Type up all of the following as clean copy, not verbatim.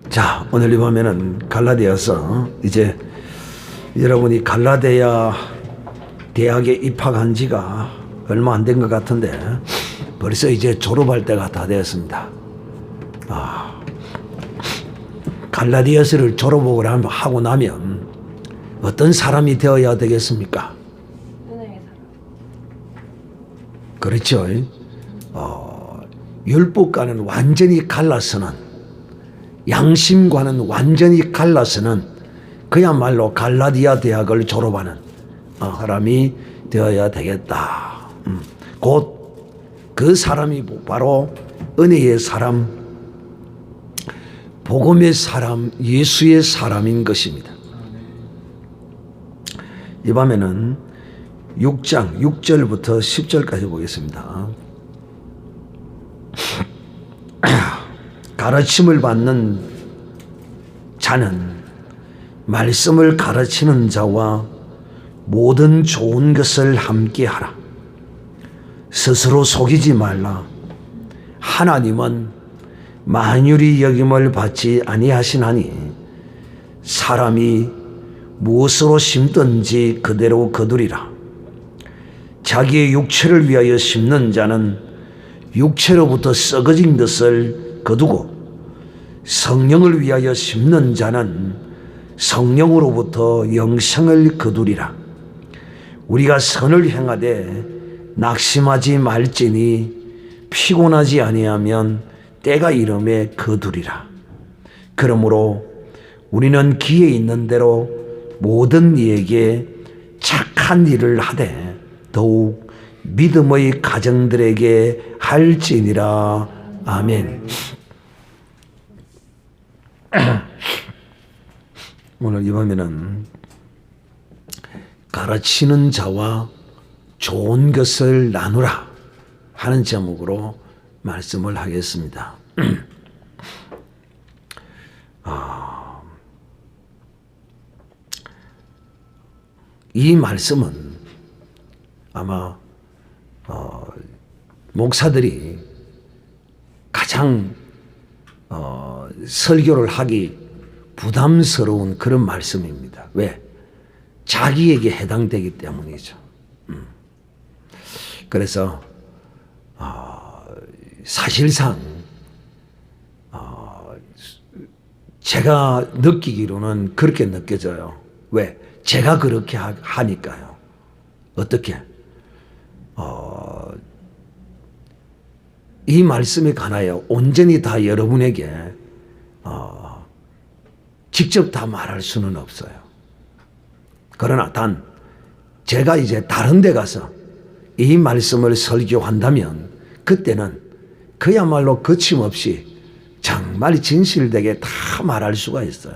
자, 오늘 이 밤에는 갈라디아서 이제 여러분이 갈라디아 대학에 입학한 지가 얼마 안 된 것 같은데 벌써 이제 졸업할 때가 다 되었습니다. 갈라디아서를 졸업을 하고 나면 어떤 사람이 되어야 되겠습니까? 은혜의 사람. 그렇죠. 율법과는 완전히 갈라서는, 양심과는 완전히 갈라서는 그야말로 갈라디아 대학을 졸업하는 사람이 되어야 되겠다. 곧 그 사람이 바로 은혜의 사람, 복음의 사람, 예수의 사람인 것입니다. 이 밤에는 6장 6절부터 10절까지 보겠습니다. 가르침을 받는 자는 말씀을 가르치는 자와 모든 좋은 것을 함께 하라. 스스로 속이지 말라. 하나님은 만유리 여김을 받지 아니하시나니 사람이 무엇으로 심든지 그대로 거두리라. 자기의 육체를 위하여 심는 자는 육체로부터 썩어진 것을 거두고 성령을 위하여 심는 자는 성령으로부터 영생을 거두리라. 우리가 선을 행하되 낙심하지 말지니 피곤하지 아니하면 때가 이름에 거두리라. 그러므로 우리는 기에 있는 대로 모든 이에게 착한 일을 하되 더욱 믿음의 가정들에게 할지니라. 아멘. 오늘 이 밤에는 가르치는 자와 좋은 것을 나누라 하는 제목으로 말씀을 하겠습니다. 이 말씀은 아마 목사들이 가장 설교를 하기 부담스러운 그런 말씀입니다. 왜? 자기에게 해당되기 때문이죠. 그래서 사실상 제가 느끼기로는 그렇게 느껴져요. 왜? 제가 그렇게 하니까요. 어떻게? 이 말씀에 관하여 온전히 다 여러분에게 직접 다 말할 수는 없어요. 그러나 단 제가 이제 다른 데 가서 이 말씀을 설교한다면 그때는 그야말로 거침없이 정말 진실되게 다 말할 수가 있어요.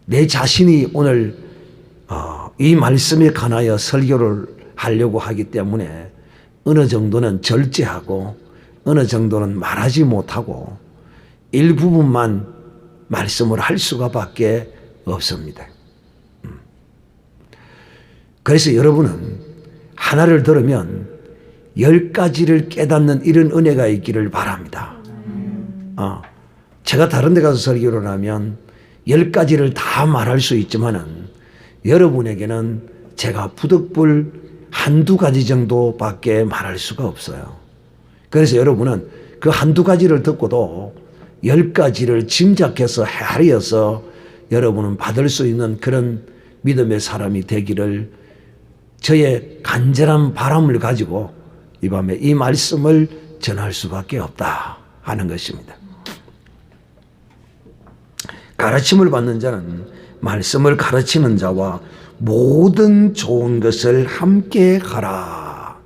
내 자신이 오늘 이 말씀에 관하여 설교를 하려고 하기 때문에 어느 정도는 절제하고 어느 정도는 말하지 못하고 일부분만 말씀을 할 수가 밖에 없습니다. 그래서 여러분은 하나를 들으면 10가지를 깨닫는 이런 은혜가 있기를 바랍니다. 제가 다른 데 가서 설교를 하면 10가지를 다 말할 수 있지만은 여러분에게는 제가 부득불 한두 가지 정도밖에 말할 수가 없어요. 그래서 여러분은 그 한두 가지를 듣고도 10가지를 짐작해서 헤아려서 여러분은 받을 수 있는 그런 믿음의 사람이 되기를 저의 간절한 바람을 가지고 이 밤에 이 말씀을 전할 수밖에 없다 하는 것입니다. 가르침을 받는 자는 말씀을 가르치는 자와 모든 좋은 것을 함께 가라.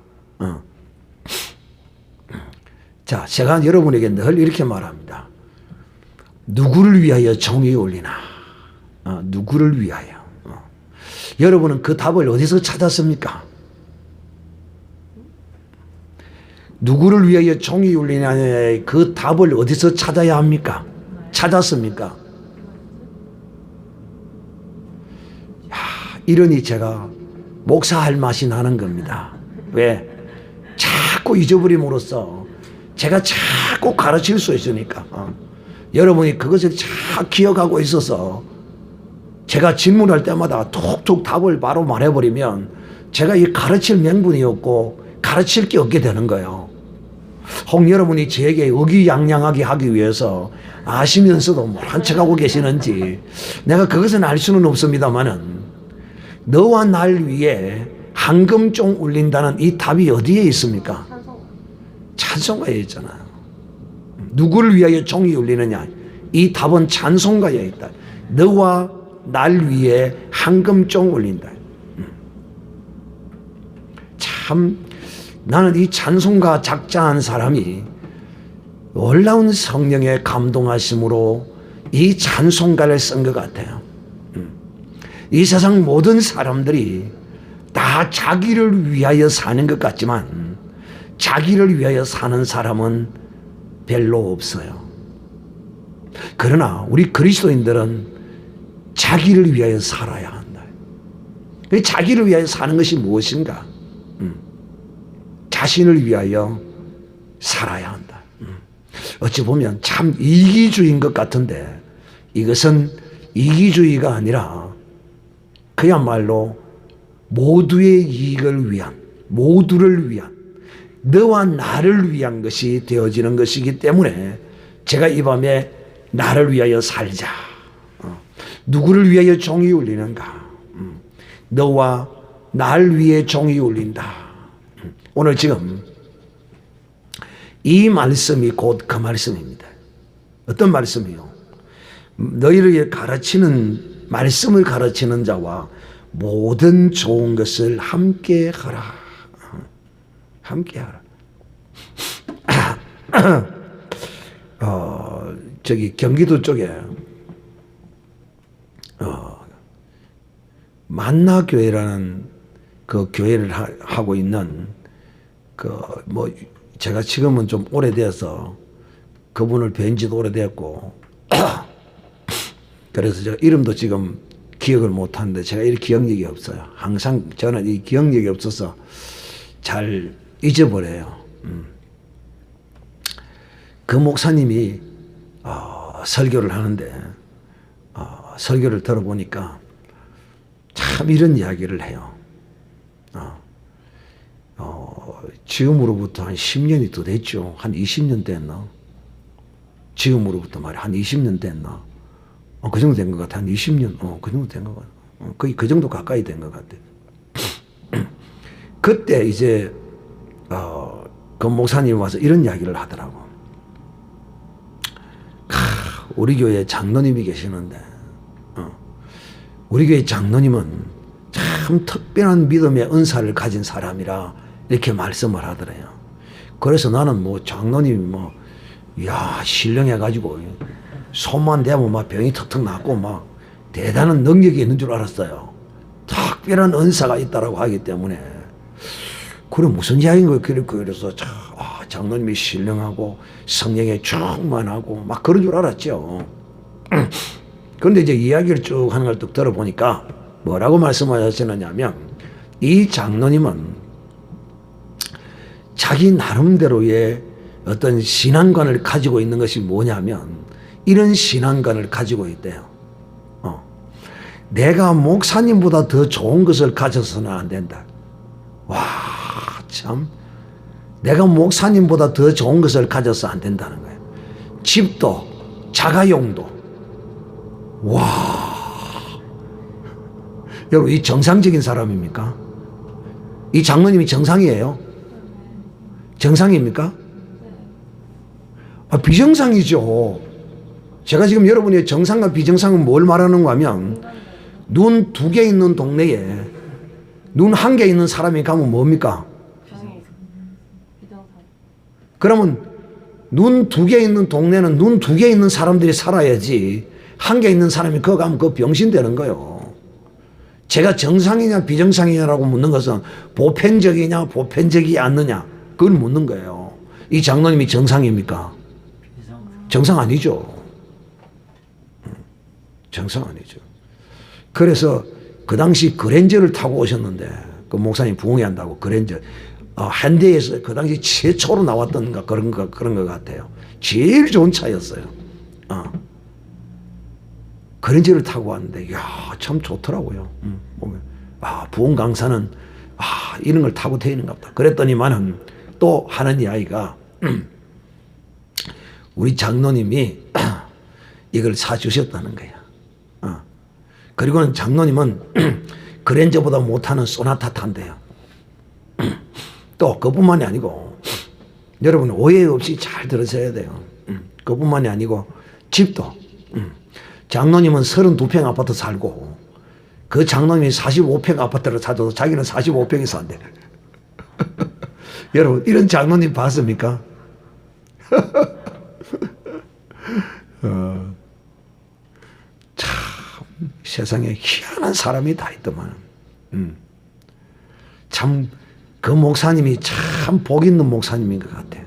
자, 제가 여러분에게 늘 이렇게 말합니다. 누구를 위하여 종이 울리나? 누구를 위하여? 여러분은 그 답을 어디서 찾았습니까? 누구를 위하여 종이 울리냐의 그 답을 어디서 찾아야 합니까? 찾았습니까? 이러니 제가 목사할 맛이 나는 겁니다. 왜? 자꾸 잊어버림으로써 제가 자꾸 가르칠 수 있으니까 여러분이 그것을 잘 기억하고 있어서 제가 질문할 때마다 툭툭 답을 바로 말해버리면 제가 이 가르칠 명분이 없고 가르칠 게 없게 되는 거예요. 혹 여러분이 저에게 의기양양하게 하기 위해서 아시면서도 모른 척하고 계시는지 내가 그것은 알 수는 없습니다만은 너와 날 위해 황금종 울린다는 이 답이 어디에 있습니까? 찬송가에 있잖아요. 누구를 위하여 종이 울리느냐? 이 답은 찬송가에 있다. 너와 날 위해 황금종 울린다. 참 나는 이 찬송가 작자한 사람이 놀라운 성령의 감동하심으로 이 찬송가를 쓴 것 같아요. 이 세상 모든 사람들이 다 자기를 위하여 사는 것 같지만 자기를 위하여 사는 사람은 별로 없어요. 그러나 우리 그리스도인들은 자기를 위하여 살아야 한다. 자기를 위하여 사는 것이 무엇인가? 자신을 위하여 살아야 한다. 어찌 보면 참 이기주의인 것 같은데 이것은 이기주의가 아니라 그야말로 모두의 이익을 위한, 모두를 위한, 너와 나를 위한 것이 되어지는 것이기 때문에 제가 이 밤에 나를 위하여 살자. 누구를 위하여 종이 울리는가? 너와 날 위해 종이 울린다. 오늘 지금 이 말씀이 곧 그 말씀입니다. 어떤 말씀이요? 너희를 가르치는 말씀을 가르치는 자와 모든 좋은 것을 함께 하라. 함께 하라. 저기 경기도 쪽에 만나교회라는 그 교회를 하고 있는 제가 지금은 좀 오래돼서 그분을 뵌 지도 오래됐고 그래서 제가 이름도 지금 기억을 못하는데 제가 이 기억력이 없어요. 항상 저는 이 기억력이 없어서 잘 잊어버려요. 그 목사님이 설교를 하는데 설교를 들어보니까 참 이런 이야기를 해요. 지금으로부터 한 10년이 더 됐죠. 한 20년 됐나? 지금으로부터 말이야. 한 20년 됐나? 그 정도 된 것 같아. 한 20년, 그 정도 된 것 같아. 거의 그 정도 가까이 된 것 같아. 그때 이제, 그 목사님이 와서 이런 이야기를 하더라고. 우리 교회 장로님이 계시는데, 우리 교회 장로님은 참 특별한 믿음의 은사를 가진 사람이라 이렇게 말씀을 하더래요. 그래서 나는 장로님이 신령해가지고 손만 대면 병이 턱턱 낫고 대단한 능력이 있는 줄 알았어요. 특별한 은사가 있다라고 하기 때문에. 그래, 무슨 이야기인 거예요? 그래서 장로님이 신령하고 성령에 충만하고 그런 줄 알았죠. 그런데 이제 이야기를 쭉 하는 걸 쭉 들어보니까 뭐라고 말씀하셨느냐면 이 장로님은 자기 나름대로의 어떤 신앙관을 가지고 있는 것이 뭐냐면 이런 신앙관을 가지고 있대요. 내가 목사님보다 더 좋은 것을 가져서는 안 된다. 와, 참. 내가 목사님보다 더 좋은 것을 가져서 안 된다는 거예요. 집도, 자가용도. 와. 여러분, 이 정상적인 사람입니까? 이 장로님이 정상이에요? 정상입니까? 비정상이죠. 제가 지금 여러분의 정상과 비정상은 뭘 말하는가 하면 눈 2개 있는 동네에 눈 1개 있는 사람이 가면 뭡니까? 그러면 눈 2개 있는 동네는 눈 2개 있는 사람들이 살아야지 1개 있는 사람이 거기 가면 그 병신 되는 거예요. 제가 정상이냐 비정상이냐라고 묻는 것은 보편적이냐 보편적이지 않느냐 그걸 묻는 거예요. 이 장로님이 정상입니까? 정상 아니죠. 정상 아니죠. 그래서 그 당시 그랜저를 타고 오셨는데 그 목사님 부흥회한다고 그랜저 현대에서 그 당시 최초로 나왔던 그런 것 같아요. 제일 좋은 차였어요. 그랜저를 타고 왔는데, 이야, 참 좋더라고요. 보면. 부흥 강사는, 이런 걸 타고 다니는가 보다. 그랬더니만은 또 하는 이야기가, 우리 장로님이 이걸 사주셨다는 거야. 그리고는 장로님은 그랜저보다 못하는 소나타 탄대요. 또 그뿐만이 아니고, 여러분 오해 없이 잘 들으셔야 돼요. 그뿐만이 아니고 집도, 장로님은 32평 아파트 살고 그 장로님이 45평 아파트를 사줘도 자기는 45평에 산대. 여러분 이런 장로님 봤습니까? 참 세상에 희한한 사람이 다 있더만. 참 그 목사님이 참 복 있는 목사님인 것 같아.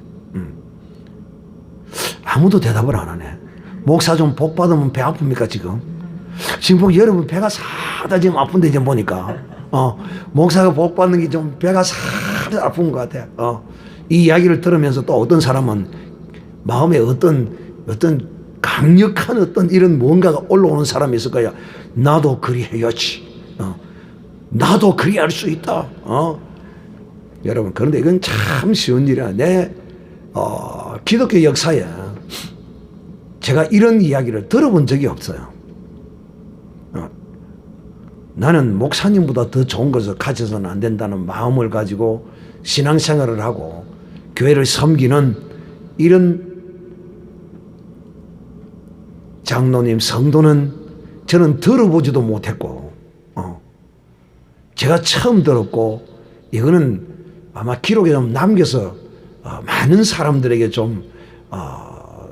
아무도 대답을 안 하네. 목사 좀 복 받으면 배 아픕니까 지금? 지금 여러분 배가 사다 지금 아픈데 지금 보니까 목사가 복 받는 게 좀 배가 사다 아픈 것 같아. 이 이야기를 들으면서 또 어떤 사람은 마음에 어떤 강력한 어떤 이런 뭔가가 올라오는 사람이 있을 거야. 나도 그리해야지. 나도 그리할 수 있다. 여러분 그런데 이건 참 쉬운 일이야. 내 기독교 역사에 제가 이런 이야기를 들어본 적이 없어요. 나는 목사님보다 더 좋은 것을 가져서는 안 된다는 마음을 가지고 신앙생활을 하고 교회를 섬기는 이런 장로님, 성도는 저는 들어보지도 못했고, 제가 처음 들었고, 이거는 아마 기록에 좀 남겨서 많은 사람들에게 좀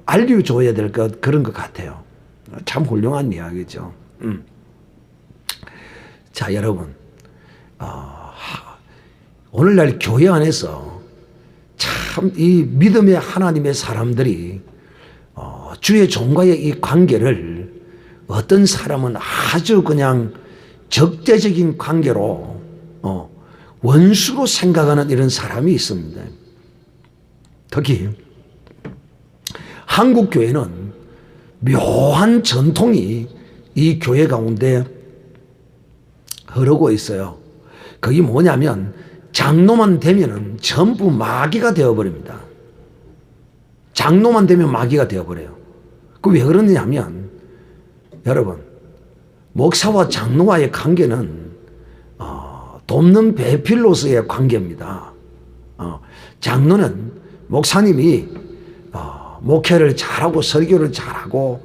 알려줘야 될 그런 것 같아요. 참 훌륭한 이야기죠. 자, 여러분, 오늘날 교회 안에서 참 이 믿음의 하나님의 사람들이 주의 종과의 이 관계를 어떤 사람은 아주 그냥 적대적인 관계로 원수로 생각하는 이런 사람이 있습니다. 특히 한국 교회는 묘한 전통이 이 교회 가운데 흐르고 있어요. 그게 뭐냐면 장로만 되면은 전부 마귀가 되어버립니다. 장로만 되면 마귀가 되어버려요. 그 왜 그러냐면 여러분 목사와 장로와의 관계는 돕는 배필로서의 관계입니다. 장로는 목사님이 목회를 잘하고 설교를 잘하고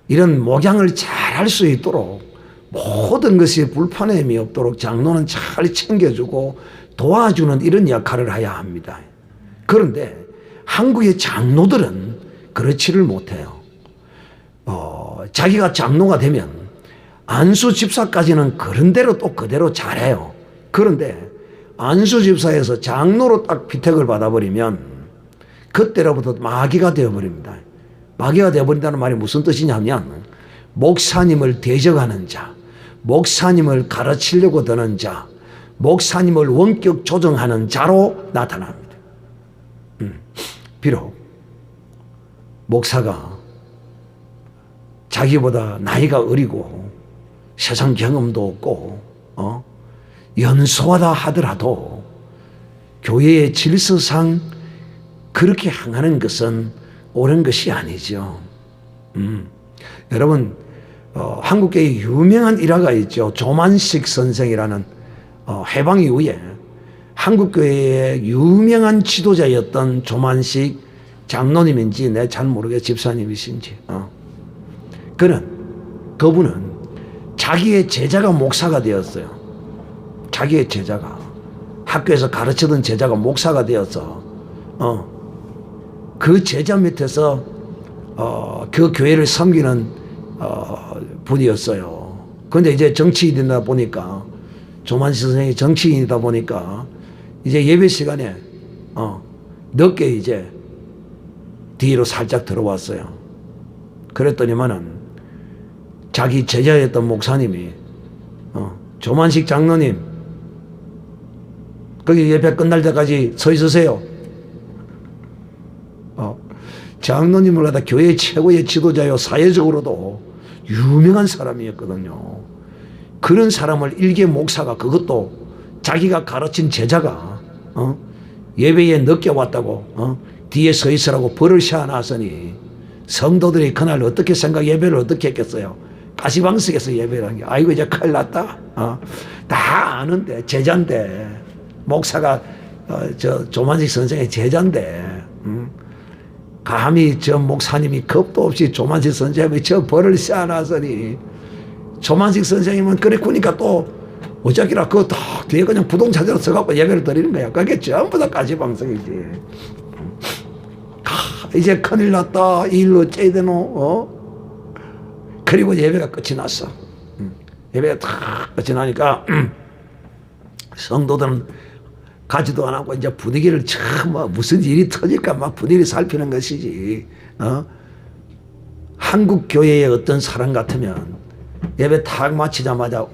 이런 목양을 잘할 수 있도록 모든 것이 불편함이 없도록 장로는 잘 챙겨주고 도와주는 이런 역할을 해야 합니다. 그런데 한국의 장로들은 그렇지를 못해요. 자기가 장로가 되면 안수 집사까지는 그런 대로 또 그대로 잘해요. 그런데 안수 집사에서 장로로 딱 비택을 받아버리면 그때로부터 마귀가 되어버립니다. 마귀가 되어버린다는 말이 무슨 뜻이냐면 목사님을 대적하는 자, 목사님을 가르치려고 드는 자, 목사님을 원격 조정하는 자로 나타납니다. 비록 목사가 자기보다 나이가 어리고 세상 경험도 없고 연소하다 하더라도 교회의 질서상 그렇게 행하는 것은 옳은 것이 아니죠. 여러분 한국계의 유명한 일화가 있죠. 조만식 선생이라는 해방 이후에 한국교회의 유명한 지도자였던 조만식 장로님인지 내가 잘 모르겠어 집사님이신지 그분은 자기의 제자가 목사가 되었어요. 자기의 제자가 학교에서 가르치던 제자가 목사가 되어서 그 제자 밑에서 그 교회를 섬기는 분이었어요. 그런데 이제 정치인이다 보니까 조만식 선생이 정치인이다 보니까 이제 예배 시간에 늦게 이제 뒤로 살짝 들어왔어요. 그랬더니만은 자기 제자였던 목사님이 조만식 장로님 거기 예배 끝날 때까지 서 있으세요. 장로님을 갖다 교회 최고의 지도자요, 사회적으로도 유명한 사람이었거든요. 그런 사람을 일개 목사가, 그것도 자기가 가르친 제자가 예배에 늦게 왔다고 뒤에 서 있으라고 벌을 세워놨으니 성도들이 그날 어떻게 예배를 어떻게 했겠어요? 가시방석에서 예배를 한 게, 아이고 이제 큰일 났다. 다 아는데, 제자인데, 목사가 조만식 선생의 제자인데, 감히 저 목사님이 겁도 없이 조만식 선생님이 저 벌을 세워놨으니, 조만식 선생님은 그랬구니까 또 어쩌기라 그거 딱 뒤에 그냥 부동차대로 서갖고 예배를 드리는 거야. 그게 전부 다 가시방석이지. 이제 큰일 났다. 이 일로 어째야 되노? 그리고 예배가 끝이 났어. 예배가 다 끝이 나니까 성도들은 가지도 안 하고 이제 분위기를 참 무슨 일이 터질까 막 분위기를 살피는 것이지. 한국 교회의 어떤 사람 같으면 예배 탁 마치자마자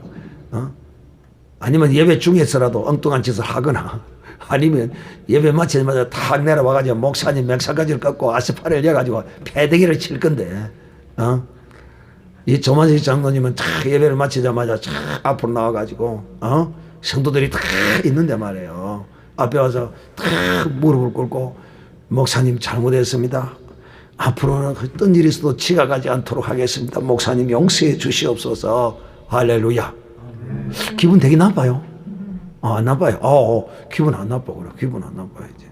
아니면 예배 중에서라도 엉뚱한 짓을 하거나 아니면 예배 마치자마자 탁 내려와가지고 목사님 맥사가지를 꺾고 아스파를 내가지고 패대기를 칠 건데 이 조만식 장로님은 탁 예배를 마치자마자 탁 앞으로 나와가지고 성도들이 탁 있는데 말이에요. 앞에 와서 탁 무릎을 꿇고 목사님 잘못했습니다. 앞으로는 어떤 일이 있어도 지각하지 않도록 하겠습니다. 목사님 용서해 주시옵소서. 할렐루야. 기분 되게 나빠요. 안 나빠요. 기분 안 나빠. 그래. 기분 안 나빠야지.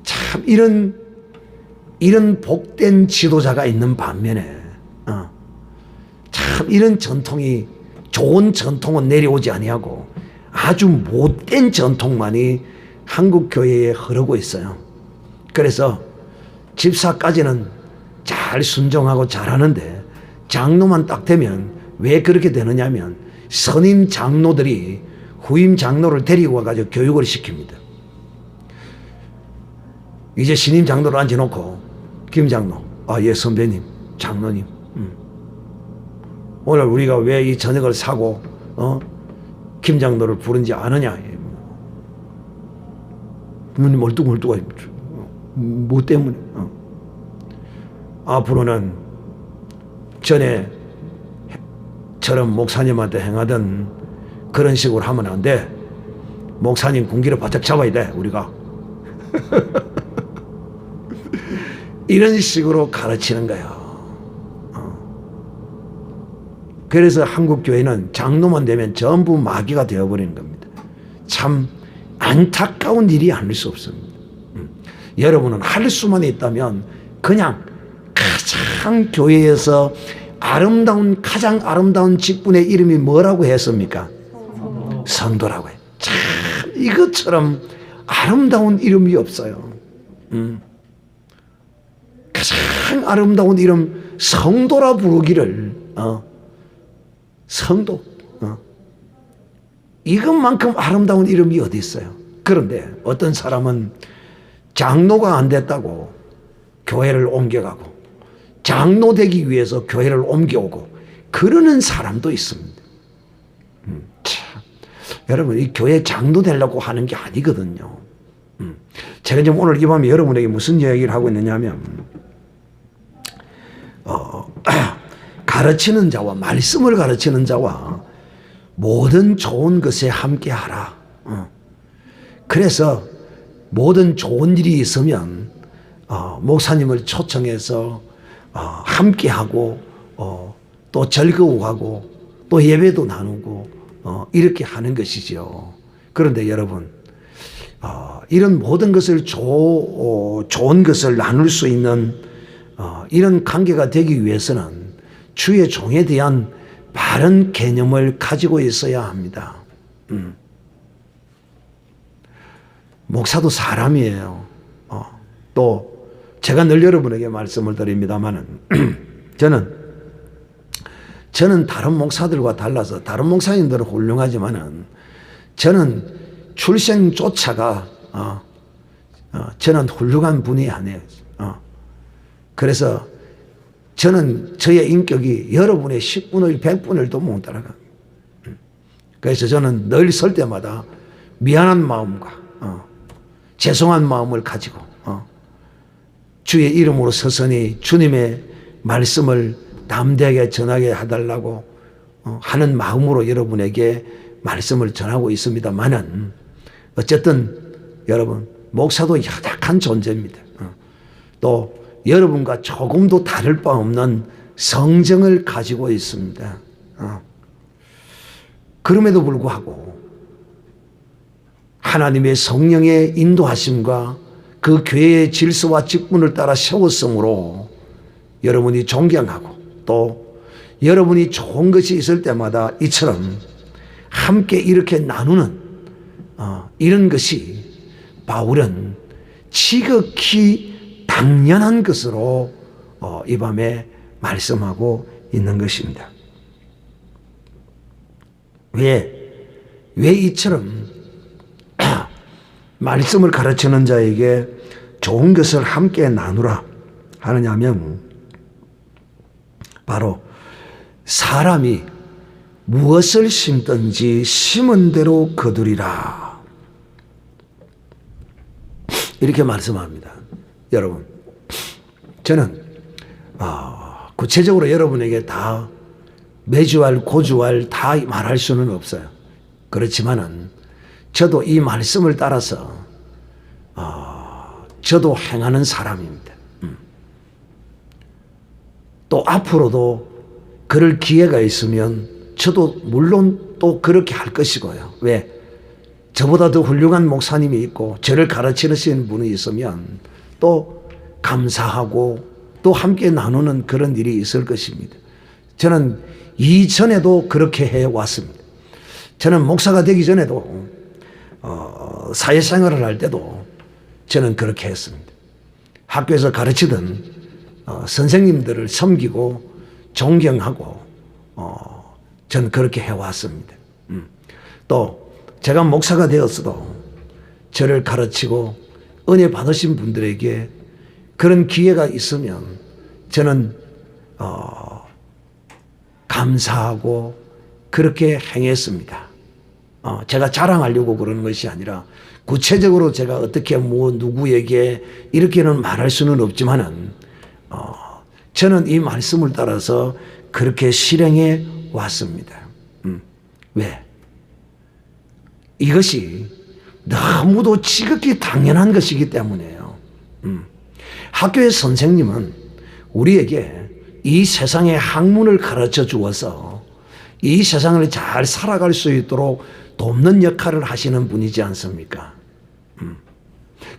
참 이런 복된 지도자가 있는 반면에 참 이런 전통이 좋은 전통은 내려오지 아니하고 아주 못된 전통만이 한국 교회에 흐르고 있어요. 그래서 집사까지는 잘 순종하고 잘하는데 장로만 딱 되면 왜 그렇게 되느냐면 선임 장로들이 후임 장로를 데리고 와가지고 교육을 시킵니다. 이제 신임 장로를 앉혀놓고 김 장로, 예 선배님, 장로님, 오늘 우리가 왜 이 저녁을 사고 김 장로를 부른지 아느냐? 멀뚱멀뚱하지. 뭐 때문에? 앞으로는 전에 처럼 목사님한테 행하던 그런 식으로 하면 안 돼. 목사님 군기를 바짝 잡아야 돼, 우리가. 이런 식으로 가르치는 거예요. 그래서 한국 교회는 장로만 되면 전부 마귀가 되어버리는 겁니다. 참 안타까운 일이 아닐 수 없습니다. 여러분은 할 수만 있다면 그냥 가장 교회에서 가장 아름다운 직분의 이름이 뭐라고 했습니까? 성도라고 해. 참 이것처럼 아름다운 이름이 없어요. 가장 아름다운 이름 성도라 부르기를 성도 이것만큼 아름다운 이름이 어디 있어요? 그런데 어떤 사람은 장로가 안 됐다고 교회를 옮겨가고 장로 되기 위해서 교회를 옮겨오고 그러는 사람도 있습니다. 참, 여러분 이 교회 장로 되려고 하는 게 아니거든요. 제가 지금 오늘 이 밤에 여러분에게 무슨 이야기를 하고 있느냐 하면 가르치는 자와 말씀을 가르치는 자와 모든 좋은 것에 함께하라. 그래서 모든 좋은 일이 있으면 목사님을 초청해서 함께하고 또 즐거워하고 또 예배도 나누고 이렇게 하는 것이죠. 그런데 여러분 이런 모든 것을 좋은 것을 나눌 수 있는 이런 관계가 되기 위해서는 주의 종에 대한 바른 개념을 가지고 있어야 합니다. 목사도 사람이에요. 또 제가 늘 여러분에게 말씀을 드립니다만은 저는 다른 목사들과 달라서 다른 목사님들은 훌륭하지만은 저는 출생조차가 저는 훌륭한 분이 아니에요. 그래서 저는 저의 인격이 여러분의 10분의 1, 100분의 1도 못 따라가. 그래서 저는 늘 설 때마다 미안한 마음과 죄송한 마음을 가지고 주의 이름으로 서서히 주님의 말씀을 담대하게 전하게 해달라고 하는 마음으로 여러분에게 말씀을 전하고 있습니다만은 어쨌든 여러분 목사도 연약한 존재입니다. 또 여러분과 조금도 다를 바 없는 성정을 가지고 있습니다. 그럼에도 불구하고 하나님의 성령의 인도하심과 그 교회의 질서와 직분을 따라 세웠으므로 여러분이 존경하고 또 여러분이 좋은 것이 있을 때마다 이처럼 함께 이렇게 나누는 이런 것이 바울은 지극히 당연한 것으로 이 밤에 말씀하고 있는 것입니다. 왜 이처럼 말씀을 가르치는 자에게 좋은 것을 함께 나누라 하느냐면 바로 사람이 무엇을 심든지 심은 대로 거두리라 이렇게 말씀합니다. 여러분 저는 구체적으로 여러분에게 다 매주알 고주알 다 말할 수는 없어요. 그렇지만은 저도 이 말씀을 따라서 저도 행하는 사람입니다. 또 앞으로도 그럴 기회가 있으면 저도 물론 또 그렇게 할 것이고요. 왜? 저보다 더 훌륭한 목사님이 있고 저를 가르치시는 분이 있으면 또 감사하고 또 함께 나누는 그런 일이 있을 것입니다. 저는 이전에도 그렇게 해왔습니다. 저는 목사가 되기 전에도 사회생활을 할 때도 저는 그렇게 했습니다. 학교에서 가르치던 선생님들을 섬기고 존경하고 저는 그렇게 해왔습니다. 또 제가 목사가 되었어도 저를 가르치고 은혜 받으신 분들에게 그런 기회가 있으면 저는 감사하고 그렇게 행했습니다. 제가 자랑하려고 그러는 것이 아니라 구체적으로 제가 어떻게 누구에게 이렇게는 말할 수는 없지만은 저는 이 말씀을 따라서 그렇게 실행해 왔습니다. 왜? 이것이 너무도 지극히 당연한 것이기 때문에요. 학교의 선생님은 우리에게 이 세상의 학문을 가르쳐 주어서 이 세상을 잘 살아갈 수 있도록 돕는 역할을 하시는 분이지 않습니까?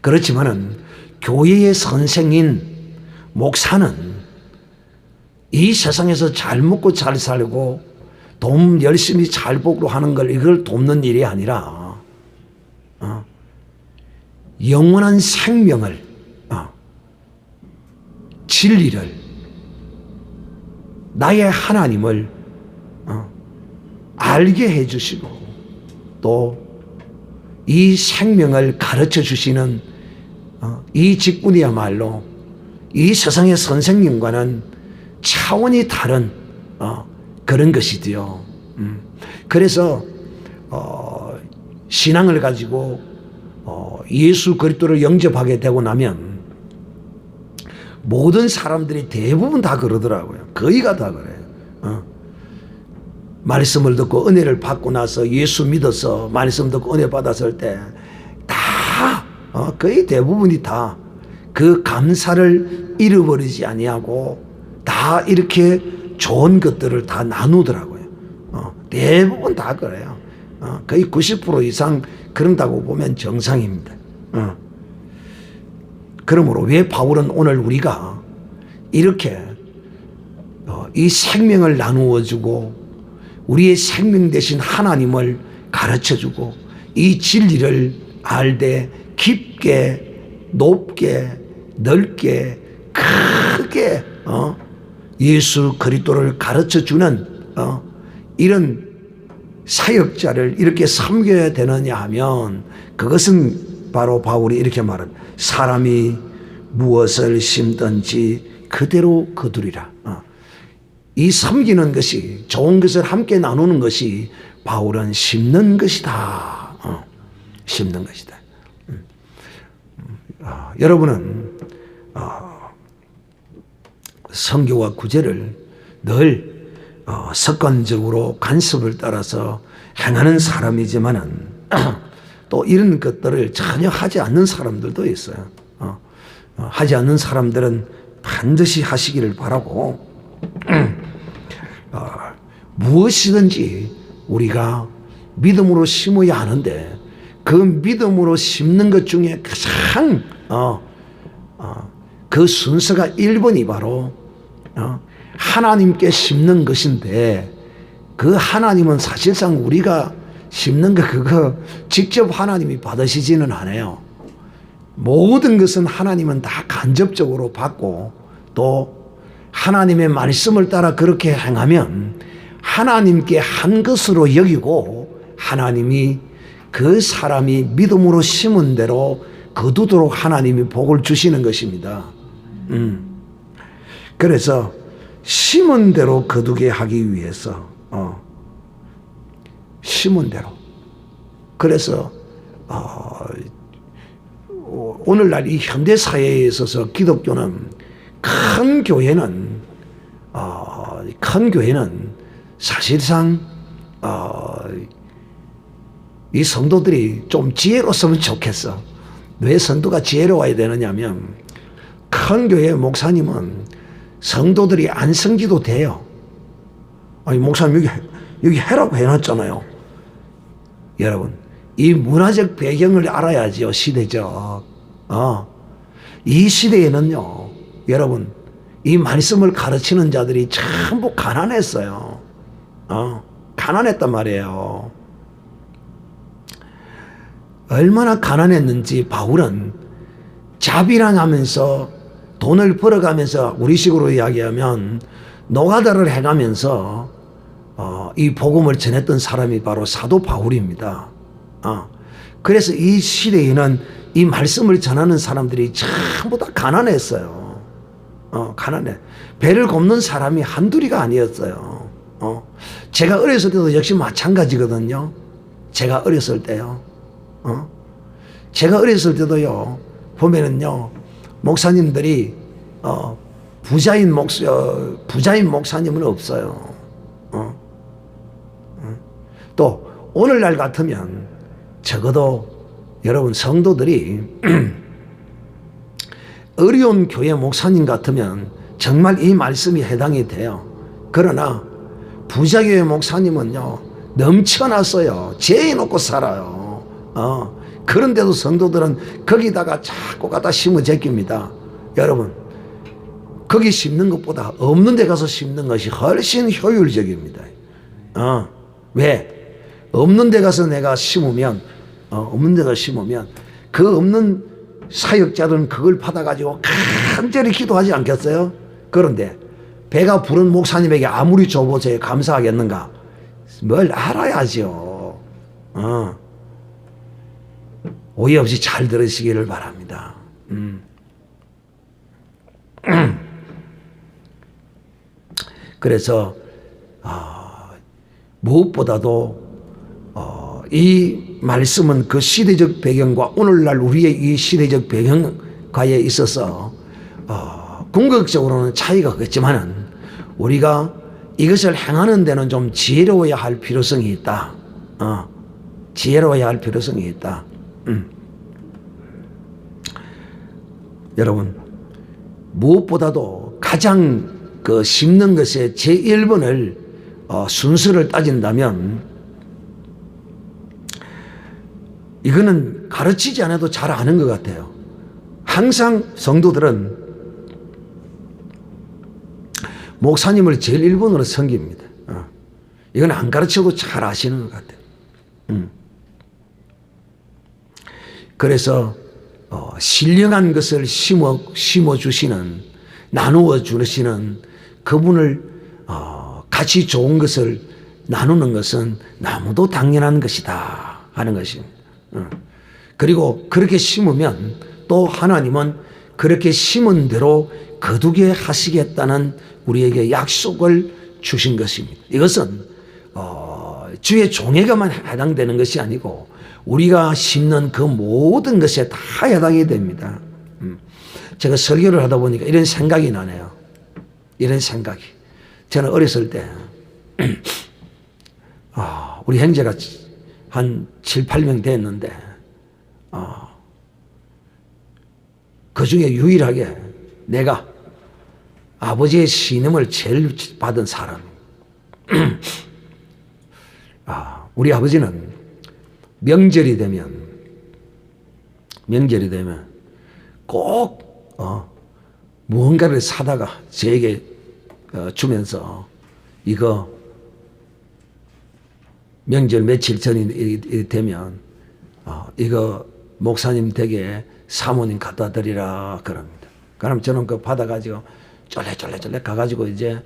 그렇지만은 교회의 선생인 목사는 이 세상에서 잘 먹고 잘 살고 돈 열심히 잘 벌고 하는 걸 이걸 돕는 일이 아니라 영원한 생명을 진리를 나의 하나님을 알게 해주시고 또 이 생명을 가르쳐 주시는 이 직분이야말로 이 세상의 선생님과는 차원이 다른 그런 것이지요. 그래서 신앙을 가지고 예수 그리스도를 영접하게 되고 나면 모든 사람들이 대부분 다 그러더라고요. 거의가 다 그래요. 말씀을 듣고 은혜를 받고 나서 예수 믿어서 말씀 듣고 은혜 받았을 때 다 거의 대부분이 다 그 감사를 잃어버리지 아니하고 다 이렇게 좋은 것들을 다 나누더라고요. 대부분 다 그래요. 거의 90% 이상 그런다고 보면 정상입니다. 그러므로 왜 바울은 오늘 우리가 이렇게 이 생명을 나누어 주고 우리의 생명 되신 하나님을 가르쳐 주고 이 진리를 알되 깊게 높게 넓게 크게 예수 그리스도를 가르쳐 주는 이런 사역자를 이렇게 섬겨야 되느냐 하면 그것은 바로 바울이 이렇게 말한 사람이 무엇을 심든지 그대로 거두리라. 이 섬기는 것이 좋은 것을 함께 나누는 것이 바울은 심는 것이다. 심는 것이다. 여러분은 성교와 구제를 늘 습관적으로 관습을 따라서 행하는 사람이지만은 또 이런 것들을 전혀 하지 않는 사람들도 있어요. 하지 않는 사람들은 반드시 하시기를 바라고 무엇이든지 우리가 믿음으로 심어야 하는데 그 믿음으로 심는 것 중에 가장 그 순서가 1번이 바로 하나님께 심는 것인데 그 하나님은 사실상 우리가 심는 거 그거 직접 하나님이 받으시지는 않아요. 모든 것은 하나님은 다 간접적으로 받고 또 하나님의 말씀을 따라 그렇게 행하면 하나님께 한 것으로 여기고 하나님이 그 사람이 믿음으로 심은 대로 거두도록 하나님이 복을 주시는 것입니다. 그래서 심은 대로 거두게 하기 위해서 심은 대로. 그래서 오늘날 이 현대 사회에 있어서 기독교는 큰 교회는 사실상 이 성도들이 좀 지혜로웠으면 좋겠어. 왜 성도가 지혜로워야 되느냐면 큰 교회 목사님은 성도들이 안 섬기도 돼요. 아니 목사님 여기 해라고 해놨잖아요. 여러분 이 문화적 배경을 알아야지요. 시대적. 이 시대에는요. 여러분 이 말씀을 가르치는 자들이 전부 가난했어요. 가난했단 말이에요. 얼마나 가난했는지 바울은 자비랑하면서 돈을 벌어가면서 우리식으로 이야기하면 노가다를 해가면서 이 복음을 전했던 사람이 바로 사도 바울입니다. 그래서 이 시대에는 이 말씀을 전하는 사람들이 전부 다 가난했어요. 가난해. 배를 굽는 사람이 한둘이가 아니었어요. 제가 어렸을 때도 역시 마찬가지거든요. 제가 어렸을 때요. 제가 어렸을 때도요. 보면은요. 목사님들이 부자인 목사님은 없어요. 또 오늘날 같으면 적어도 여러분 성도들이 어려운 교회 목사님 같으면 정말 이 말씀이 해당이 돼요. 그러나 부자교회 목사님은요 넘쳐났어요. 재해놓고 살아요. 그런데도 성도들은 거기다가 자꾸 갖다 심어 제낍니다. 여러분 거기 심는 것보다 없는 데 가서 심는 것이 훨씬 효율적입니다. 왜? 없는 데 가서 내가 심으면 없는 데가 심으면 그 없는 사역자들은 그걸 받아가지고 간절히 기도하지 않겠어요? 그런데 배가 부른 목사님에게 아무리 줘보세요. 감사하겠는가? 뭘 알아야죠. 오해 없이 잘 들으시기를 바랍니다. 그래서 무엇보다도 이 말씀은 그 시대적 배경과 오늘날 우리의 이 시대적 배경과에 있어서 궁극적으로는 차이가 있겠지만은 우리가 이것을 행하는 데는 좀 지혜로워야 할 필요성이 있다. 지혜로워야 할 필요성이 있다. 여러분 무엇보다도 가장 그 심는 것의 제1번을 순서를 따진다면 이거는 가르치지 않아도 잘 아는 것 같아요. 항상 성도들은 목사님을 제일 1번으로 섬깁니다. 이건 안 가르쳐도 잘 아시는 것 같아요. 그래서 신령한 것을 심어주시는 나누어 주시는 그분을 같이 좋은 것을 나누는 것은 너무도 당연한 것이다 하는 것입니다. 그리고 그렇게 심으면 또 하나님은 그렇게 심은 대로 거두게 하시겠다는 우리에게 약속을 주신 것입니다. 이것은 주의 종에게만 해당되는 것이 아니고 우리가 심는 그 모든 것에 다 해당이 됩니다. 제가 설교를 하다 보니까 이런 생각이 나네요. 이런 생각이. 저는 어렸을 때 우리 형제가 한 7, 8명 됐는데 그 중에 유일하게 내가 아버지의 신임을 제일 받은 사람. 우리 아버지는 명절이 되면 꼭 무언가를 사다가 저에게 주면서 이거 명절 며칠 전이 되면 이거 목사님 댁에 사모님 갖다 드리라 그럽니다. 그럼 저는 그거 받아가지고 쫄래쫄래 가가지고 이제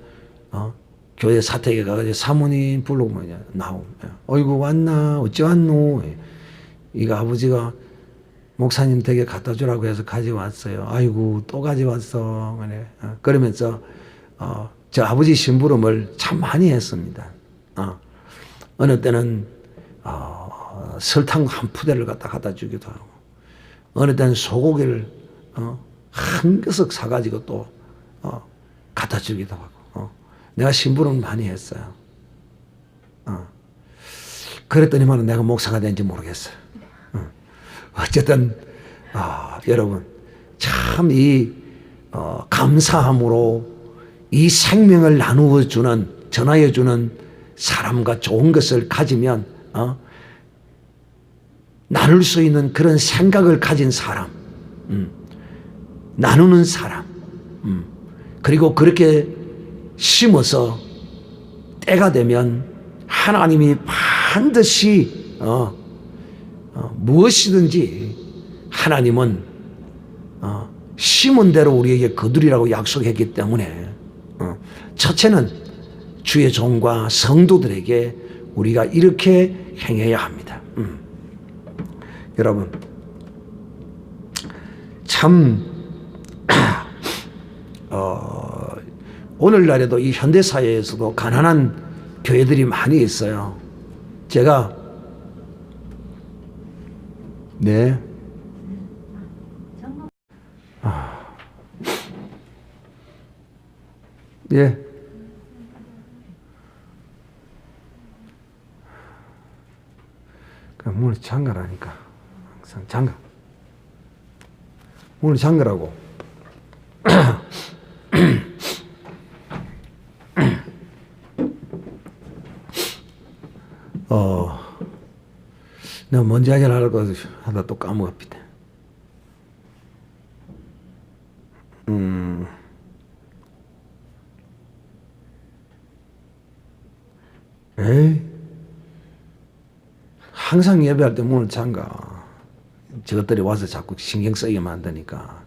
교회 사택에 가가지고 사모님 부르고 나오고 어이구 왔나 어찌 왔노 이거 아버지가 목사님 댁에 갖다 주라고 해서 가져왔어요. 아이고 또 가져왔어. 그러면서 저 아버지 심부름을 참 많이 했습니다. 어느 때는 설탕 한 푸대를 갖다 주기도 하고 어느 때는 소고기를 한 그석 사가지고 또 갖다 주기도 하고 내가 심부름을 많이 했어요. 그랬더니만 내가 목사가 된지 모르겠어요. 어쨌든 여러분 참 이 감사함으로 이 생명을 나누어 주는 전하여 주는 사람과 좋은 것을 가지면 나눌 수 있는 그런 생각을 가진 사람, 나누는 사람, 그리고 그렇게 심어서 때가 되면 하나님이 반드시 무엇이든지 하나님은 심은 대로 우리에게 거두리라고 약속했기 때문에 첫째는 주의 종과 성도들에게 우리가 이렇게 행해야 합니다. 여러분 참 오늘날에도 이 현대사회에서도 가난한 교회들이 많이 있어요. 제가 문을 잠가라니까. 항상 잠가. 문을 잠가라고. 내가 뭔지 하려고 하다 또 까먹었다. 항상 예배할 때 문을 잠가. 저것들이 와서 자꾸 신경 쓰이게 만드니까.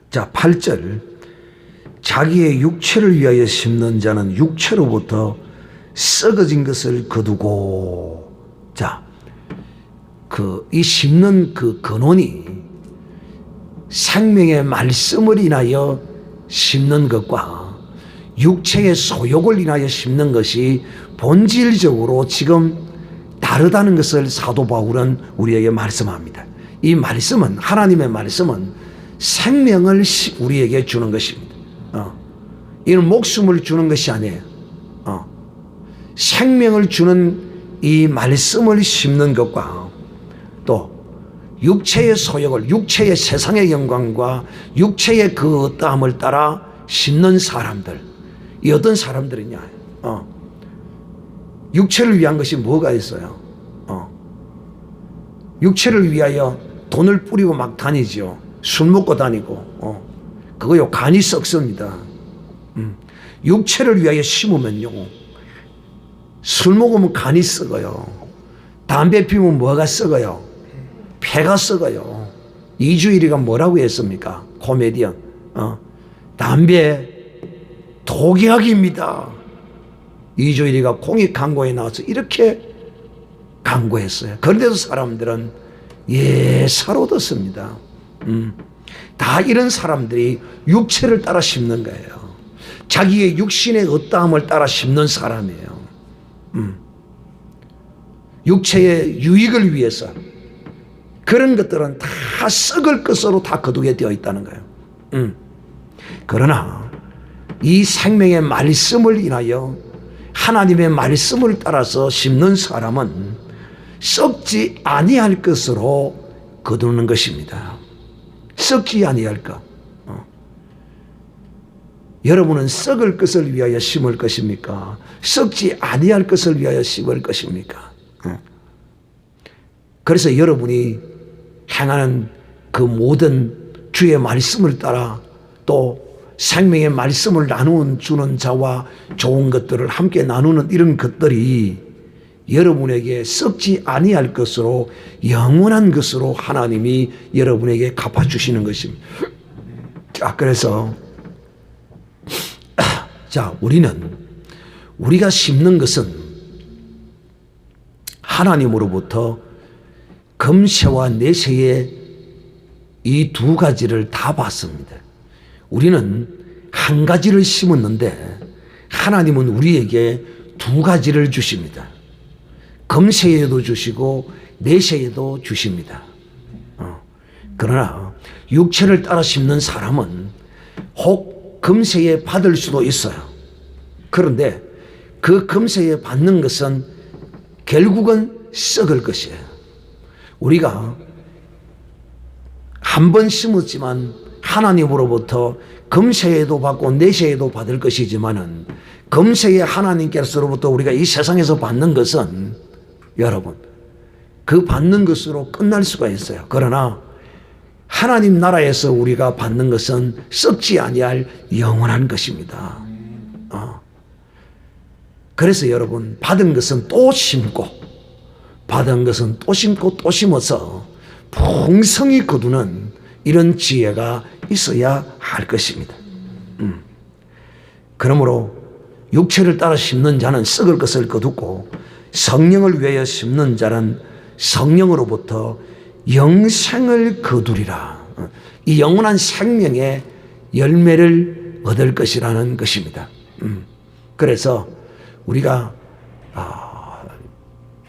자, 8절. 자기의 육체를 위하여 심는 자는 육체로부터 썩어진 것을 거두고. 자, 이 심는 그 근원이 생명의 말씀을 인하여 심는 것과 육체의 소욕을 인하여 심는 것이 본질적으로 지금 다르다는 것을 사도 바울은 우리에게 말씀합니다. 이 말씀은, 하나님의 말씀은 생명을 우리에게 주는 것입니다. 이는 목숨을 주는 것이 아니에요. 생명을 주는 이 말씀을 심는 것과 또 육체의 소욕을, 육체의 세상의 영광과 육체의 그 어떠함을 따라 심는 사람들, 이 어떤 사람들이냐? 육체를 위한 것이 뭐가 있어요? 육체를 위하여 돈을 뿌리고 막 다니죠. 술 먹고 다니고, 그거요, 간이 썩습니다. 육체를 위하여 심으면요, 술 먹으면 간이 썩어요. 담배 피우면 뭐가 썩어요? 폐가 썩어요. 이주일이가 뭐라고 했습니까? 코미디언. 담배 독약입니다. 이주일이가 공익 광고에 나와서 이렇게 광고했어요. 그런데도 사람들은 예사로 듣습니다. 다 이런 사람들이 육체를 따라 심는 거예요. 자기의 육신의 어떠함을 따라 심는 사람이에요. 육체의 유익을 위해서 그런 것들은 다 썩을 것으로 다 거두게 되어 있다는 거예요. 그러나 이 생명의 말씀을 인하여 하나님의 말씀을 따라서 심는 사람은 썩지 아니할 것으로 거두는 것입니다. 썩지 아니할 것. 여러분은 썩을 것을 위하여 심을 것입니까? 썩지 아니할 것을 위하여 심을 것입니까? 그래서 여러분이 행하는 그 모든 주의 말씀을 따라 또 생명의 말씀을 주는 자와 좋은 것들을 함께 나누는 이런 것들이 여러분에게 썩지 아니할 것으로 영원한 것으로 하나님이 여러분에게 갚아주시는 것입니다. 자, 그래서 우리가 심는 것은 하나님으로부터 금세와 내세의 이 두 가지를 다 받습니다. 우리는 한 가지를 심었는데 하나님은 우리에게 두 가지를 주십니다. 금세에도 주시고 내세에도 주십니다. 그러나 육체를 따라 심는 사람은 혹 금세에 받을 수도 있어요. 그런데 그 금세에 받는 것은 결국은 썩을 것이에요. 우리가 한 번 심었지만 하나님으로부터 금세에도 받고 내세에도 받을 것이지만은 금세에 하나님께서로부터 우리가 이 세상에서 받는 것은 여러분 그 받는 것으로 끝날 수가 있어요. 그러나 하나님 나라에서 우리가 받는 것은 썩지 아니할 영원한 것입니다. 그래서 여러분 받은 것은 또 심고 받은 것은 또 심고 또 심어서 풍성히 거두는 이런 지혜가 있어야 할 것입니다. 그러므로 육체를 따라 심는 자는 썩을 것을 거두고 성령을 위하여 심는 자는 성령으로부터 영생을 거두리라. 이 영원한 생명의 열매를 얻을 것이라는 것입니다. 그래서 우리가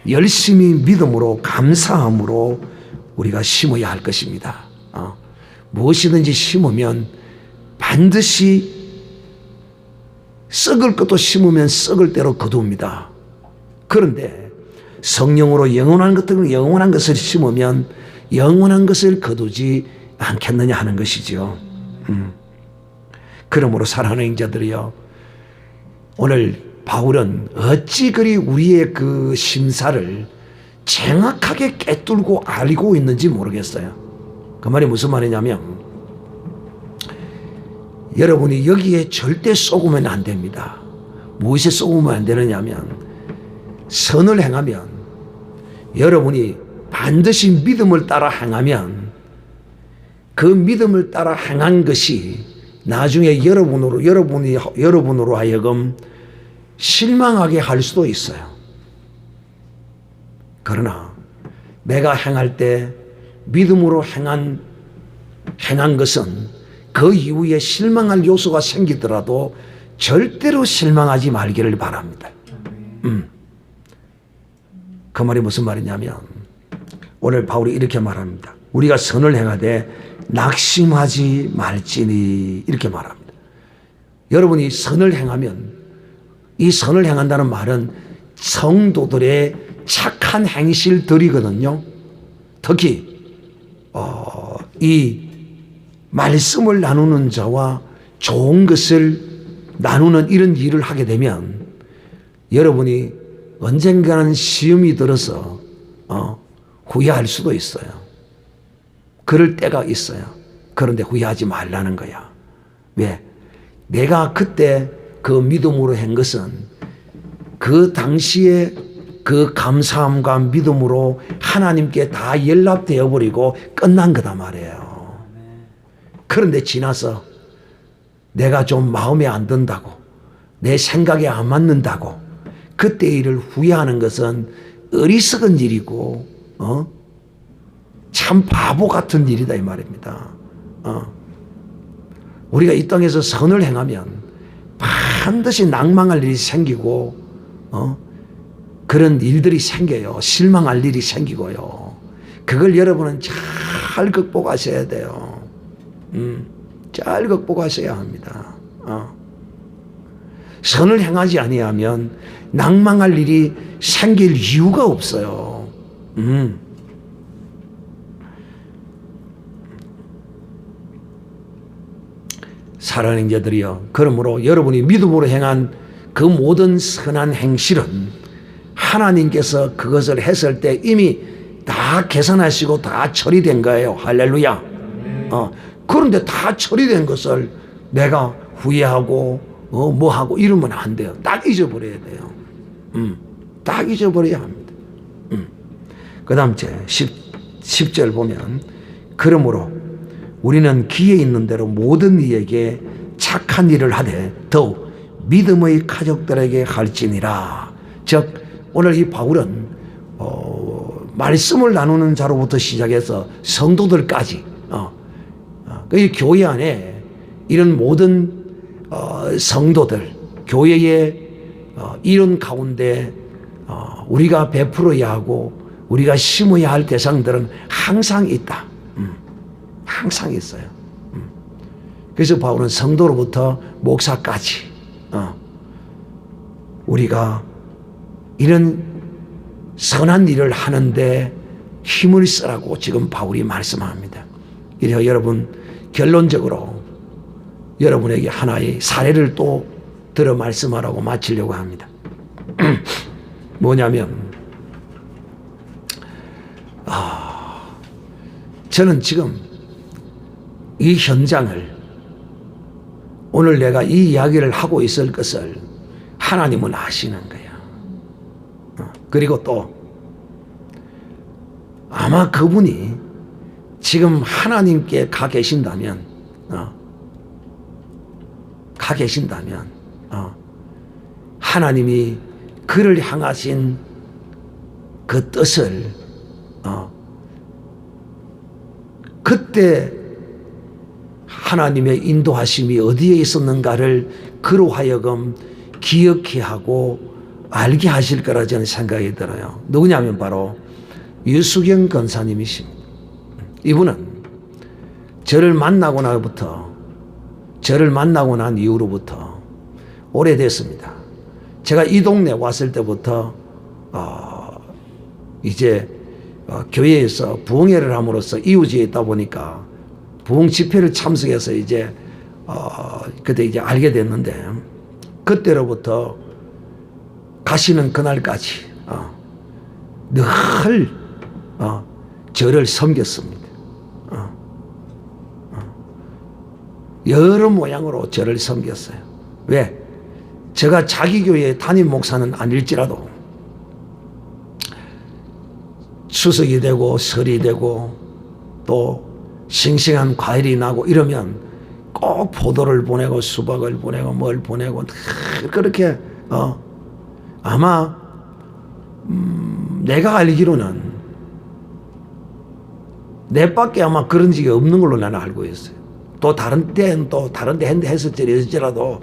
열심히 믿음으로 감사함으로 우리가 심어야 할 것입니다. 무엇이든지 심으면 반드시 썩을 것도 심으면 썩을 대로 거둡니다. 그런데 성령으로 영원한 것을 심으면 영원한 것을 거두지 않겠느냐 하는 것이죠. 그러므로 사랑하는 형제들이여, 오늘 바울은 어찌 그리 우리의 그 심사를 정확하게 꿰뚫고 알고 있는지 모르겠어요. 그 말이 무슨 말이냐면 여러분이 여기에 절대 쏘으면 안 됩니다. 무엇에 쏘으면 안 되느냐면 선을 행하면 여러분이 반드시 믿음을 따라 행하면 그 믿음을 따라 행한 것이 나중에 여러분으로 하여금 실망하게 할 수도 있어요. 그러나 내가 행할 때 믿음으로 행한 것은 그 이후에 실망할 요소가 생기더라도 절대로 실망하지 말기를 바랍니다. 그 말이 무슨 말이냐면 오늘 바울이 이렇게 말합니다. 우리가 선을 행하되 낙심하지 말지니 이렇게 말합니다. 여러분이 선을 행하면 이 선을 행한다는 말은 성도들의 착한 행실들이거든요. 특히 이 말씀을 나누는 자와 좋은 것을 나누는 이런 일을 하게 되면 여러분이 언젠가는 시험이 들어서 후회할 수도 있어요. 그럴 때가 있어요. 그런데 후회하지 말라는 거야. 왜? 내가 그때 그 믿음으로 한 것은 그 당시에 그 감사함과 믿음으로 하나님께 다 연락되어 버리고 끝난 거다 말이에요. 그런데 지나서 내가 좀 마음에 안 든다고, 내 생각에 안 맞는다고 그때 일을 후회하는 것은 어리석은 일이고 참 바보 같은 일이다 이 말입니다. 우리가 이 땅에서 선을 행하면 반드시 낭망할 일이 생기고 그런 일들이 생겨요. 실망할 일이 생기고요. 그걸 여러분은 잘 극복하셔야 돼요. 잘 극복하셔야 합니다. 선을 행하지 아니하면 낭망할 일이 생길 이유가 없어요. 사랑하는 형제들이여, 그러므로 여러분이 믿음으로 행한 그 모든 선한 행실은 하나님께서 그것을 했을 때 이미 다 계산하시고 다 처리된 거예요. 할렐루야. 그런데 다 처리된 것을 내가 후회하고 뭐하고 이러면 안 돼요. 딱 잊어버려야 돼요. 딱 잊어버려야 합니다. 그 다음 10절 보면, 그러므로 우리는 기회 있는 대로 모든 이에게 착한 일을 하되 더욱 믿음의 가족들에게 할지니라. 즉 오늘 이 바울은 말씀을 나누는 자로부터 시작해서 성도들까지 이 교회 안에 이런 모든 성도들, 교회의 이런 가운데 우리가 베풀어야 하고 우리가 심어야 할 대상들은 항상 있다. 항상 있어요. 그래서 바울은 성도로부터 목사까지 우리가 이런 선한 일을 하는데 힘을 쓰라고 지금 바울이 말씀합니다. 이래서 여러분, 결론적으로 여러분에게 하나의 사례를 또 들어 말씀하라고 마치려고 합니다. 뭐냐면 저는 지금 이 현장을, 오늘 내가 이 이야기를 하고 있을 것을 하나님은 아시는 거야. 그리고 또 아마 그분이 지금 하나님께 가 계신다면 하나님이 그를 향하신 그 뜻을 그때 하나님의 인도하심이 어디에 있었는가를 그로 하여금 기억해 하고 알게 하실 거라 저는 생각이 들어요. 누구냐면 바로 유수경 권사님이십니다. 이분은 저를 만나고 난 이후로부터 오래됐습니다. 제가 이 동네 왔을 때부터 이제 교회에서 부흥회를 함으로써 이웃에 있다 보니까 부흥 집회를 참석해서 이제 그때 이제 알게 됐는데, 그때로부터 가시는 그날까지 늘 저를 섬겼습니다. 여러 모양으로 저를 섬겼어요. 왜? 제가 자기 교회 담임 목사는 아닐지라도 추석이 되고 설이 되고 또 싱싱한 과일이 나고 이러면 꼭 포도를 보내고 수박을 보내고 뭘 보내고 그렇게 아마 내가 알기로는 내 밖에 아마 그런 적이 없는 걸로 나는 알고 있어요. 또 다른 데는 또 다른 데 했을지라도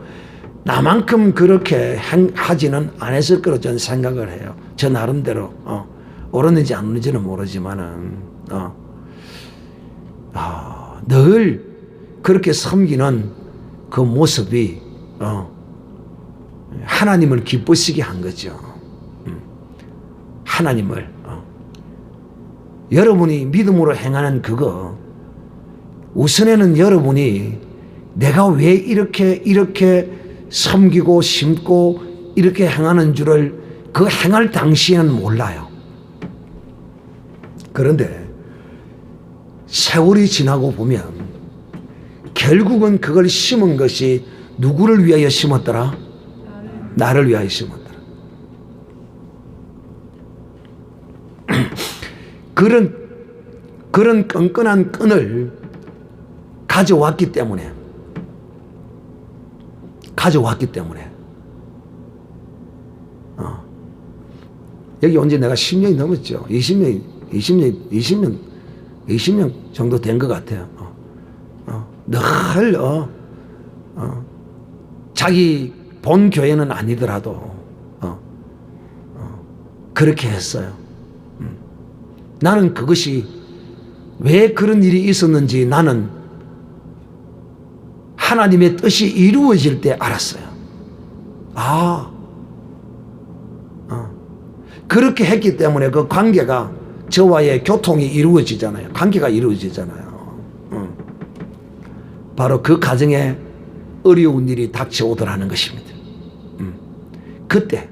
나만큼 그렇게 하지는 않았을 거로 저는 생각을 해요. 저 나름대로 옳았는지 안 옳은지는 모르지만은 늘 그렇게 섬기는 그 모습이 하나님을 기쁘시게 한 거죠. 하나님을 여러분이 믿음으로 행하는 그거, 우선에는 여러분이 내가 왜 이렇게 섬기고 심고 이렇게 행하는 줄을 그 행할 당시에는 몰라요. 그런데 세월이 지나고 보면 결국은 그걸 심은 것이 누구를 위하여 심었더라? 나를 위하여 심었더라. 그런 끈끈한 끈을 가져왔기 때문에 여기 온 지 내가 10년이 넘었죠. 20년 정도 된 것 같아요. 늘 자기 본 교회는 아니더라도 그렇게 했어요. 나는 그것이 왜 그런 일이 있었는지 나는 하나님의 뜻이 이루어질 때 알았어요. 그렇게 했기 때문에 그 관계가, 저와의 교통이 이루어지잖아요. 관계가 이루어지잖아요. 바로 그 가정에 어려운 일이 닥쳐오더라는 것입니다. 그때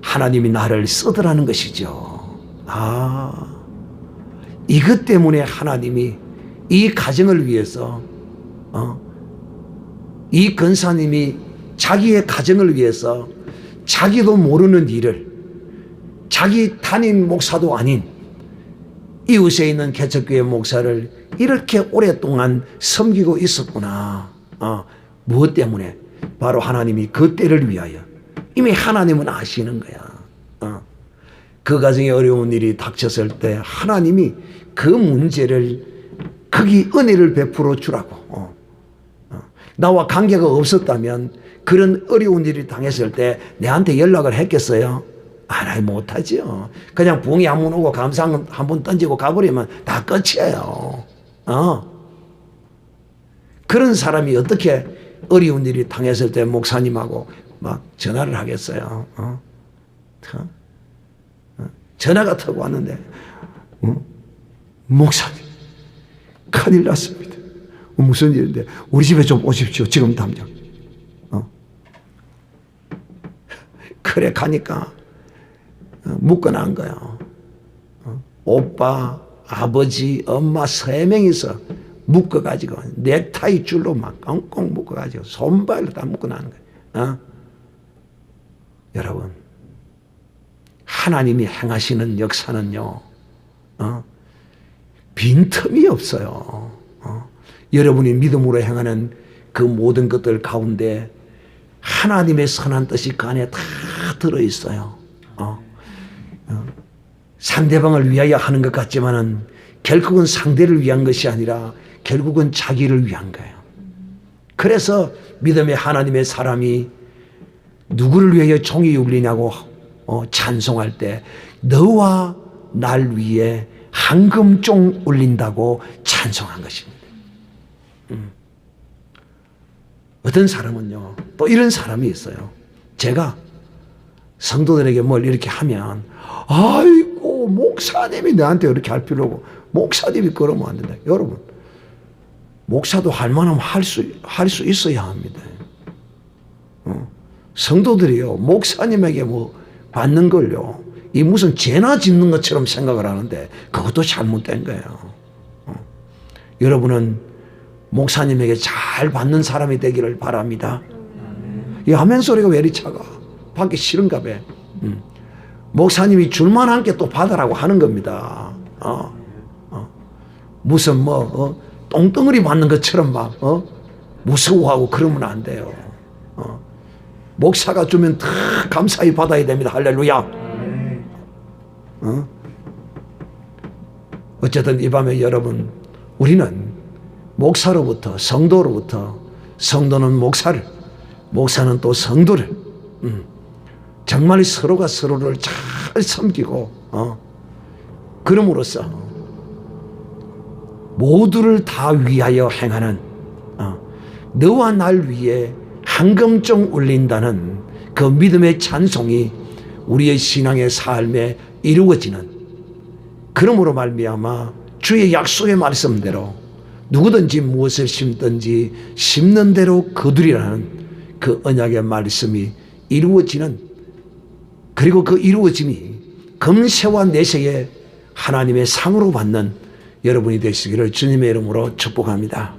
하나님이 나를 쓰더라는 것이죠. 이것 때문에 하나님이 이 가정을 위해서, 이 권사님이 자기의 가정을 위해서 자기도 모르는 일을, 자기 담임 목사도 아닌 이웃에 있는 개척교회 목사를 이렇게 오랫동안 섬기고 있었구나. 무엇 때문에? 바로 하나님이 그 때를 위하여. 이미 하나님은 아시는 거야. 그 가정에 어려운 일이 닥쳤을 때 하나님이 그 문제를, 거기 은혜를 베풀어 주라고. 나와 관계가 없었다면 그런 어려운 일이 당했을 때 내한테 연락을 했겠어요? 못하죠. 그냥 붕이 한 번 오고 감상 한 번 던지고 가버리면 다 끝이에요. 그런 사람이 어떻게 어려운 일이 당했을 때 목사님하고 막 전화를 하겠어요? 전화가 타고 왔는데, 목사님, 큰일 났습니다. 무슨 일인데, 우리 집에 좀 오십시오. 지금 당장. 그래, 가니까, 묶어놓은 거예요. 오빠, 아버지, 엄마 3명이서 묶어가지고, 넥타이 줄로 막 꽁꽁 묶어가지고, 손발로 다 묶어놓은 거예요. 여러분, 하나님이 행하시는 역사는요, 빈틈이 없어요. 여러분이 믿음으로 행하는 그 모든 것들 가운데 하나님의 선한 뜻이 그 안에 다 들어있어요. 상대방을 위하여 하는 것 같지만은 결국은 상대를 위한 것이 아니라 결국은 자기를 위한 거예요. 그래서 믿음의 하나님의 사람이 누구를 위하여 종이 울리냐고 찬송할 때 너와 날 위해 황금종 울린다고 찬송한 것입니다. 어떤 사람은요, 또 이런 사람이 있어요. 제가 성도들에게 뭘 이렇게 하면, 아이고, 목사님이 나한테 이렇게 할 필요 없고, 목사님이 그러면 안 된다. 여러분, 목사도 할 만하면 할 수 있어야 합니다. 성도들이요, 목사님에게 뭐 받는 걸요, 이 무슨 죄나 짓는 것처럼 생각을 하는데 그것도 잘못된 거예요. 여러분은 목사님에게 잘 받는 사람이 되기를 바랍니다. 이 아멘 소리가 왜 이리 차가? 받기 싫은가 봐. 목사님이 줄만한 게 또 받으라고 하는 겁니다. 무슨 똥덩어리 받는 것처럼 막 무서워하고 그러면 안 돼요. 목사가 주면 다 감사히 받아야 됩니다. 할렐루야. 어쨌든 이 밤에 여러분, 우리는 목사로부터, 성도로부터, 성도는 목사를, 목사는 또 성도를, 정말 서로가 서로를 잘 섬기고, 그럼으로써 모두를 다 위하여 행하는, 너와 날 위해 황금종 울린다는 그 믿음의 찬송이 우리의 신앙의 삶에 이루어지는, 그러므로 말미암아 주의 약속의 말씀대로 누구든지 무엇을 심든지 심는 대로 거두리라는 그 언약의 말씀이 이루어지는, 그리고 그 이루어짐이 금세와 내세에 하나님의 상으로 받는 여러분이 되시기를 주님의 이름으로 축복합니다.